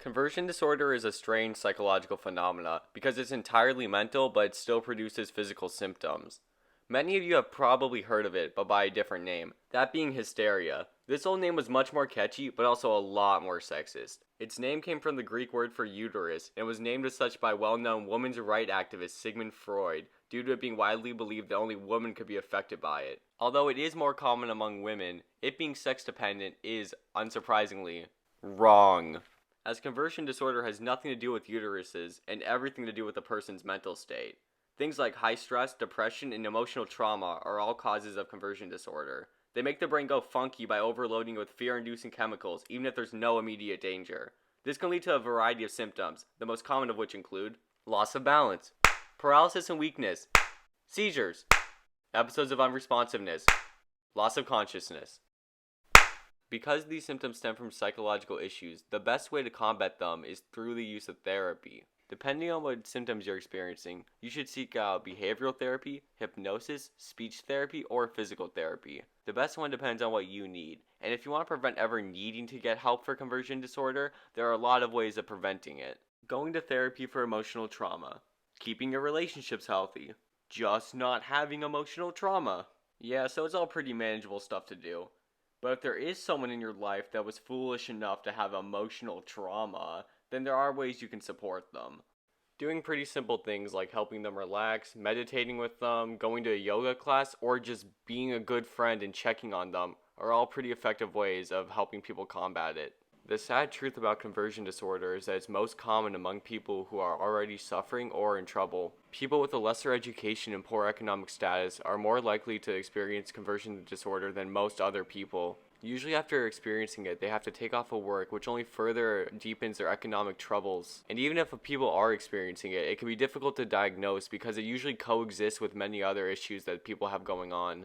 Conversion disorder is a strange psychological phenomena because it's entirely mental but it still produces physical symptoms. Many of you have probably heard of it, but by a different name, that being hysteria. This old name was much more catchy, but also a lot more sexist. Its name came from the Greek word for uterus, and was named as such by well-known women's rights activist Sigmund Freud, due to it being widely believed that only women could be affected by it. Although it is more common among women, it being sex-dependent is, unsurprisingly, wrong. As conversion disorder has nothing to do with uteruses and everything to do with a person's mental state. Things like high stress, depression, and emotional trauma are all causes of conversion disorder. They make the brain go funky by overloading it with fear-inducing chemicals, even if there's no immediate danger. This can lead to a variety of symptoms, the most common of which include loss of balance, paralysis and weakness, seizures, episodes of unresponsiveness, loss of consciousness. Because these symptoms stem from psychological issues, the best way to combat them is through the use of therapy. Depending on what symptoms you're experiencing, you should seek out behavioral therapy, hypnosis, speech therapy, or physical therapy. The best one depends on what you need. And if you want to prevent ever needing to get help for conversion disorder, there are a lot of ways of preventing it. Going to therapy for emotional trauma. Keeping your relationships healthy. Just not having emotional trauma. Yeah, so it's all pretty manageable stuff to do. But if there is someone in your life that was foolish enough to have emotional trauma, then there are ways you can support them. Doing pretty simple things like helping them relax, meditating with them, going to a yoga class, or just being a good friend and checking on them are all pretty effective ways of helping people combat it. The sad truth about conversion disorder is that it's most common among people who are already suffering or in trouble. People with a lesser education and poor economic status are more likely to experience conversion disorder than most other people. Usually after experiencing it, they have to take off of work, which only further deepens their economic troubles. And even if people are experiencing it, it can be difficult to diagnose because it usually coexists with many other issues that people have going on.